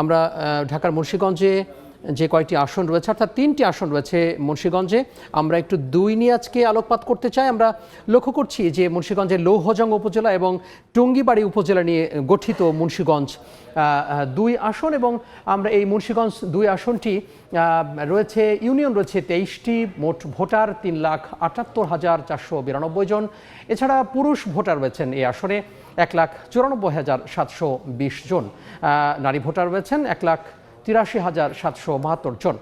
আমরা ঢাকার মুন্সিগঞ্জে যে কয়েকটি আসন রয়েছে, অর্থাৎ 3টি আসন রয়েছে মুন্সিগঞ্জে, আমরা একটু 2 নিয়ে আজকে আলোকপাত করতে চাই। আমরা লক্ষ্য করছি যে মুন্সিগঞ্জের লৌহজং উপজেলা এবং টঙ্গীবাড়ি উপজেলা নিয়ে গঠিত মুন্সিগঞ্জ 2 আসন, এবং আমরা এই মুন্সিগঞ্জ 2 আসনটি রয়েছে, ইউনিয়ন রয়েছে 23টি, মোট ভোটার 3,78,492 জন। এছাড়া পুরুষ ভোটার রয়েছেন এই আসনে 1,94,720 জন, নারী ভোটার রয়েছেন 1,83,772 জন।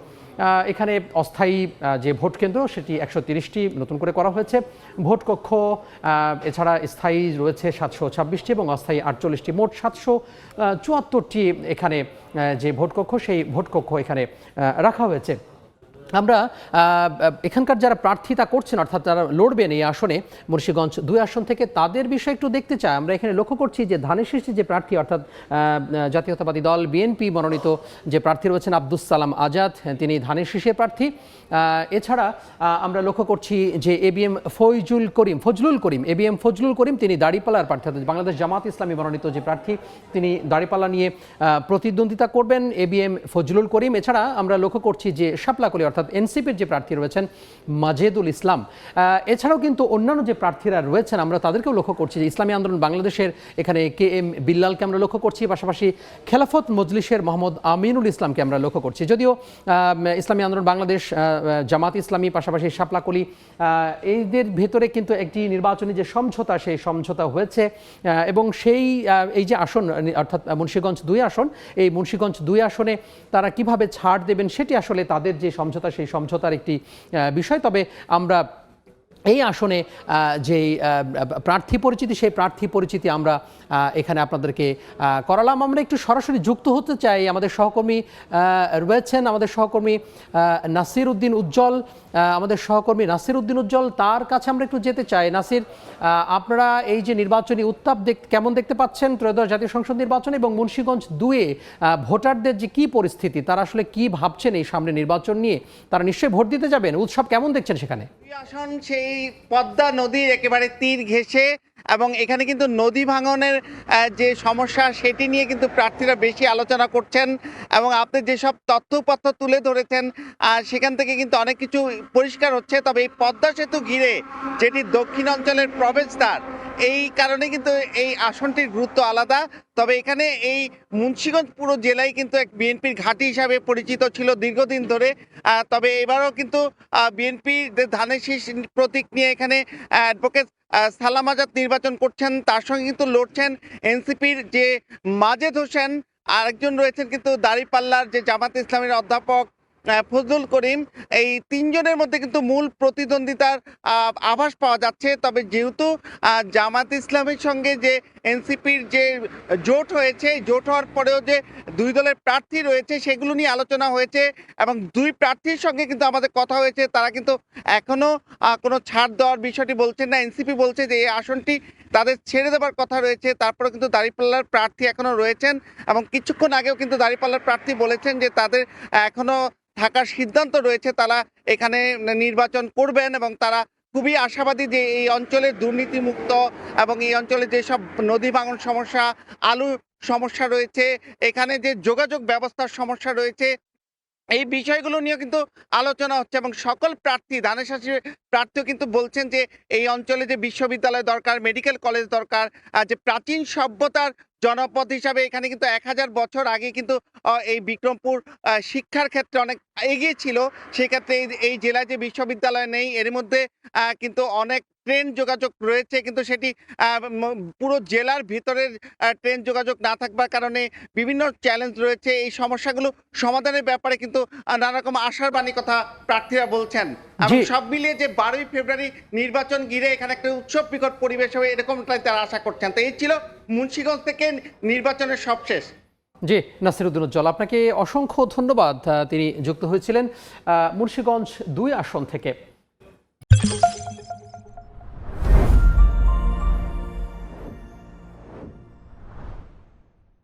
এখানে অস্থায়ী যে ভোট কেন্দ্র সেটি 130টি নতুন করে করা হয়েছে। ভোট কক্ষ এছাড়া স্থায়ী রয়েছে 726টি এবং অস্থায়ী 48টি, মোট 774টি এখানে যে ভোট কক্ষ, সেই ভোট কক্ষ এখানে রাখা হয়েছে। আমরা এখানকার যারা প্রার্থিতা করছেন, অর্থাৎ যারা লড়বেন এই আসনে মুন্সিগঞ্জ 2 আসন থেকে, তাদের বিষয়ে একটু দেখতে চাই। আমরা এখানে লক্ষ্য করছি যে ধানের শীষে যে প্রার্থী, অর্থাৎ জাতীয়তাবাদী দল বিএনপি মনোনীত যে প্রার্থী রয়েছেন আব্দুস সালাম আজাদ, তিনি ধানের শীষের প্রার্থী। এছাড়া আমরা লক্ষ্য করছি যে এবিএম ফজলুল করিম তিনি দাঁড়িপাল্লার প্রার্থী, অর্থাৎ বাংলাদেশ জামাত ইসলামী মনোনীত যে প্রার্থী, তিনি দাঁড়িপাল্লা নিয়ে প্রতিদ্বন্দ্বিতা করবেন, এবিএম ফজলুল করিম। এছাড়া আমরা লক্ষ্য করছি যে শাপলাকলি অর্থাৎ এনসিপির যে প্রার্থী রয়েছেন মাজেদুল ইসলাম। এছাড়াও কিন্তু অন্যান্য যে প্রার্থীরা রয়েছেন আমরা তাদেরকেও লক্ষ্য করছি, যে ইসলামী আন্দোলন বাংলাদেশের এখানে KM বিল্লালকে আমরা লক্ষ্য করছি, পাশাপাশি খেলাফত মজলিসের মোহাম্মদ আমিনুল ইসলামকে আমরা লক্ষ্য করছি। যদিও ইসলামী আন্দোলন বাংলাদেশ, জামাত ইসলামী, পাশাপাশি শাপলাকলি, এইদের ভেতরে কিন্তু একটি নির্বাচনী যে সমঝোতা, সেই সমঝোতা হয়েছে, এবং এই যে আসন অর্থাৎ মুন্সিগঞ্জ 2 আসন, এই মুন্সিগঞ্জ 2 আসনে তারা কিভাবে ছাড় দেবেন সেটি আসলে তাদের যে সমঝোতা, সেই সমঝোতার একটি বিষয়। তবে আমরা এই আসনে যেই প্রার্থী পরিচিতি, সেই প্রার্থী পরিচিতি আমরা এখানে আপনাদেরকে করালাম। আমরা একটু সরাসরি যুক্ত হতে চাই, আমাদের সহকর্মী রয়েছেন, আমাদের সহকর্মী নাসির উদ্দিন উজ্জ্বল, তার কাছে আমরা একটু যেতে চাই। নাসির, আপনারা এই যে নির্বাচনী উত্তাপ কেমন দেখতে পাচ্ছেন ত্রয়োদশ জাতীয় সংসদ নির্বাচনে, এবং মুন্সিগঞ্জ 2-এ ভোটারদের যে কি পরিস্থিতি, তারা আসলে কি ভাবছেন এই সামনে নির্বাচন নিয়ে? তারা নিশ্চয়ই ভোট দিতে যাবেন, উৎসব কেমন দেখছেন সেখানে? আসন সেই পদ্মা নদীর একেবারে তীর ঘেঁষে, এবং এখানে কিন্তু নদী ভাঙনের যে সমস্যা সেটি নিয়ে কিন্তু প্রার্থীরা বেশি আলোচনা করছেন, এবং আপনি যেসব তথ্যপত্র তুলে ধরেছেন সেখান থেকে কিন্তু অনেক কিছু পরিষ্কার হচ্ছে। তবে এই পদ্মা সেতু ঘিরে, যেটি দক্ষিণ অঞ্চলের প্রবেশদ্বার, এই কারণে কিন্তু এই আসনটির গুরুত্ব আলাদা। তবে এখানে এই মুন্সিগঞ্জ পুরো জেলায় কিন্তু এক বিএনপির ঘাঁটি হিসাবে পরিচিত ছিল দীর্ঘদিন ধরে। তবে এবারও কিন্তু বিএনপির ধানের শীষ প্রতীক নিয়ে এখানে অ্যাডভোকেট সালাম আজাদ নির্বাচন করছেন, তার সঙ্গে কিন্তু লড়ছেন এনসিপির যে মাজেদ হোসেন, আরেকজন রয়েছেন কিন্তু দাঁড়িপাল্লার যে জামাত ইসলামের অধ্যাপক ফজলুল করিম। এই 3 জনের মধ্যে কিন্তু মূল প্রতিদ্বন্দ্বিতার আভাস পাওয়া যাচ্ছে। তবে যেহেতু জামাত ইসলামের সঙ্গে যে এনসিপির যে জোট হয়েছে, জোট হওয়ার পরেও যে 2 দলের প্রার্থী রয়েছে সেগুলো নিয়ে আলোচনা হয়েছে, এবং 2 প্রার্থীর সঙ্গে কিন্তু আমাদের কথা হয়েছে, তারা কিন্তু এখনও কোনো ছাড় দেওয়ার বিষয়টি বলছেন না। এনসিপি বলছে যে এই আসনটি তাদের ছেড়ে দেওয়ার কথা রয়েছে, তারপরে কিন্তু দাঁড়িপাল্লার প্রার্থী এখনও রয়েছেন, এবং কিছুক্ষণ আগেও কিন্তু দাঁড়িপাল্লার প্রার্থী বলেছেন যে তাদের এখনও থাকার সিদ্ধান্ত রয়েছে, তারা এখানে নির্বাচন করবেন, এবং তারা খুবই আশাবাদী যে এই অঞ্চলের দুর্নীতিমুক্ত, এবং এই অঞ্চলে যেসব নদী ভাঙন সমস্যা, আলু সমস্যা রয়েছে, এখানে যে যোগাযোগ ব্যবস্থার সমস্যা রয়েছে, এই বিষয়গুলো নিয়েও কিন্তু আলোচনা হচ্ছে। এবং সকল প্রার্থী, ধানের শীষের প্রার্থীও কিন্তু বলছেন যে এই অঞ্চলে যে বিশ্ববিদ্যালয় দরকার, মেডিকেল কলেজ দরকার, যে প্রাচীন সভ্যতার জনপদ হিসাবে এখানে কিন্তু 1000 বছর আগে কিন্তু এই বিক্রমপুর শিক্ষার ক্ষেত্রে অনেক এগিয়ে ছিল। সেক্ষেত্রে এই জেলায় যে বিশ্ববিদ্যালয় নেই, এর মধ্যে কিন্তু অনেক ট্রেন যোগাযোগ রয়েছে, কিন্তু সেটি পুরো জেলার ভিতরের ট্রেন যোগাযোগ না থাকবার কারণে বিভিন্ন চ্যালেঞ্জ রয়েছে। এই সমস্যাগুলো সমাধানের ব্যাপারে কিন্তু নানা রকম আশার বাণী কথা প্রার্থীরা বলছেন। এবং সব মিলিয়ে যে 12ই ফেব্রুয়ারি নির্বাচন ঘিরে এখানে একটা উৎসব বিকট পরিবেশ হবে, এরকমটাই তারা আশা করছেন। তো এই ছিল মুন্সিগঞ্জ থেকে নির্বাচনের সবশেষ। জি, নাসির উদ্দিন উজ্জ্বল, আপনাকে অসংখ্য ধন্যবাদ। তিনি যুক্ত হয়েছিলেন মুন্সিগঞ্জ 2 আসন থেকে।